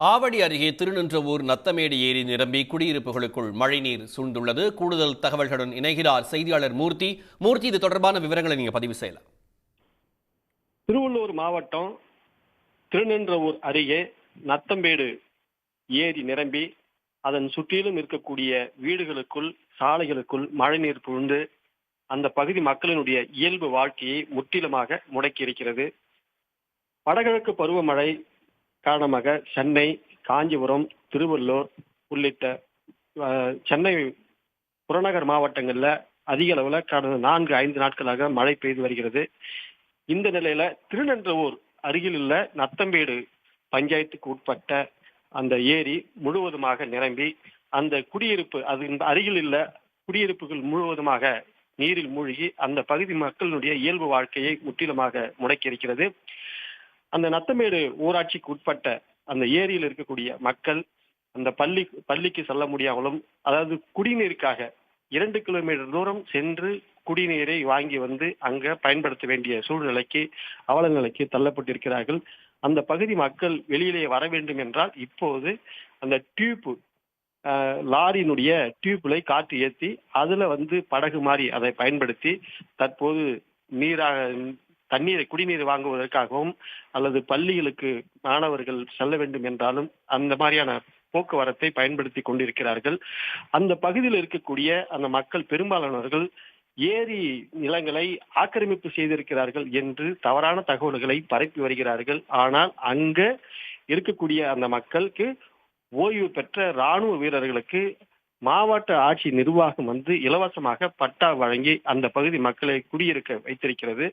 ஆவடி அருகே திருநின்றவூர் நத்தமேடு ஏரி நிரம்பி குடியிருப்புகளுக்குள் மழைநீர் சூழ்ந்துள்ளது. கூடுதல் தகவல்களுடன் இணைகிறார் செய்தியாளர் மூர்த்தி. மூர்த்தி, இது தொடர்பான விவரங்களை நீங்க பதிவு செய்யலாம். திருவள்ளூர் மாவட்டம் திருநின்றவூர் அருகே நத்தம்பேடு ஏரி நிரம்பி அதன் சுற்றிலும் இருக்கக்கூடிய வீடுகளுக்குள், சாலைகளுக்குள் மழைநீர் புகுந்து அந்த பகுதி மக்களினுடைய இயல்பு வாழ்க்கையை முற்றிலுமாக முடக்கி இருக்கிறது. வடகிழக்கு பருவமழை காரணமாக சென்னை, காஞ்சிபுரம், திருவள்ளூர் உள்ளிட்ட சென்னை புறநகர் மாவட்டங்கள்ல அதிக அளவுல கடந்த 4-5 நாட்களாக மழை பெய்து வருகிறது. இந்த நிலையில திருநின்றவூர் அருகில் உள்ள நத்தம்பேடு பஞ்சாயத்துக்கு உட்பட்ட அந்த ஏரி முழுவதுமாக நிரம்பி அந்த குடியிருப்பு அருகில் உள்ள குடியிருப்புகள் முழுவதுமாக நீரில் மூழ்கி அந்த பகுதி மக்களுடைய இயல்பு வாழ்க்கையை முற்றிலுமாக முடக்கி இருக்கிறது. அந்த நத்தமேடு ஊராட்சிக்கு உட்பட்ட அந்த ஏரியில் இருக்கக்கூடிய மக்கள் அந்த பள்ளிக்கு செல்ல முடியாமலும், அதாவது குடிநீருக்காக 2 கிலோமீட்டர் தூரம் சென்று குடிநீரை வாங்கி வந்து அங்க பயன்படுத்த வேண்டிய சூழ்நிலைக்கு, அவல நிலைக்கு தள்ளப்பட்டிருக்கிறார்கள். அந்த பகுதி மக்கள் வெளியிலே வர வேண்டும் என்றால் இப்போது அந்த லாரியினுடைய டியூப்லை காற்று ஏற்றி அதுல படகு மாதிரி அதை பயன்படுத்தி தற்போது குடிநீர் வாங்குவதற்காகவும் அல்லது பள்ளிகளுக்கு மாணவர்கள் செல்ல வேண்டும் என்றாலும் அந்த மாதிரியான போக்குவரத்தை பயன்படுத்தி கொண்டிருக்கிறார்கள். அந்த பகுதியில் இருக்கக்கூடிய அந்த மக்கள் பெரும்பாலானவர்கள் ஏரி நிலங்களை ஆக்கிரமிப்பு செய்திருக்கிறார்கள் என்று தவறான தகவல்களை பரப்பி வருகிறார்கள். ஆனால் அங்க இருக்கக்கூடிய அந்த மக்களுக்கு ஓய்வு பெற்ற ராணுவ வீரர்களுக்கு மாவட்ட ஆட்சி நிர்வாகம் இலவசமாக பட்டா வழங்கி அந்த பகுதி மக்களை குடியிருக்க வைத்திருக்கிறது.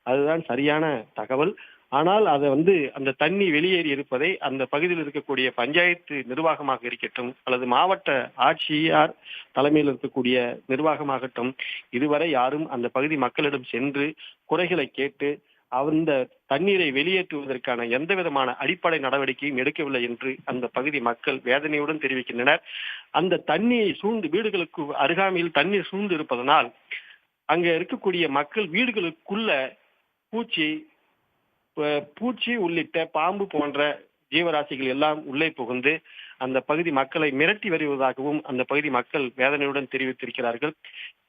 அதுதான் சரியான தகவல். ஆனால் அதை அந்த தண்ணி வெளியேறி இருப்பதை அந்த பகுதியில் இருக்கக்கூடிய பஞ்சாயத்து நிர்வாகமாக இருக்கட்டும் அல்லது மாவட்ட ஆட்சியார் தலைமையில் இருக்கக்கூடிய நிர்வாகமாகட்டும் இதுவரை யாரும் அந்த பகுதி மக்களிடம் சென்று குறைகளை கேட்டு அந்த தண்ணீரை வெளியேற்றுவதற்கான எந்த விதமான அடிப்படை நடவடிக்கையும் எடுக்கவில்லை என்று அந்த பகுதி மக்கள் வேதனையுடன் தெரிவிக்கின்றனர். அந்த தண்ணீரை வீடுகளுக்கு அருகாமையில் தண்ணீர் சூழ்ந்து இருப்பதனால் அங்க இருக்கக்கூடிய மக்கள் வீடுகளுக்குள்ள பூச்சி உள்ளிட்ட பாம்பு போன்ற ஜீவராசிகள் எல்லாம் உள்ளே புகுந்து அந்த பகுதி மக்களை மிரட்டி வருவதாகவும் அந்த பகுதி மக்கள் வேதனையுடன் தெரிவித்திருக்கிறார்கள்.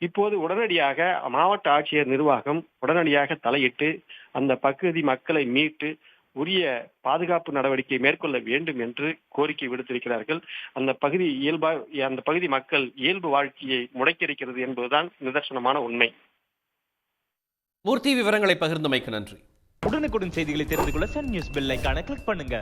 இப்போது உடனடியாக மாவட்ட ஆட்சியர் நிர்வாகம் உடனடியாக தலையிட்டு அந்த பகுதி மக்களை மீட்டு உரிய பாதுகாப்பு நடவடிக்கை மேற்கொள்ள வேண்டும் என்று கோரிக்கை விடுத்திருக்கிறார்கள். அந்த பகுதி மக்கள் இயல்பு வாழ்க்கையை முடக்கியிருக்கிறது என்பதுதான் நிதர்சனமான உண்மை. மூர்த்தி, விவரங்களை பகிர்ந்தமைக்கு நன்றி. உடனுக்குடன் செய்திகளை தெரிந்து கொள்ள சன் நியூஸ் பெல் ஐகானை கிளிக் பண்ணுங்க.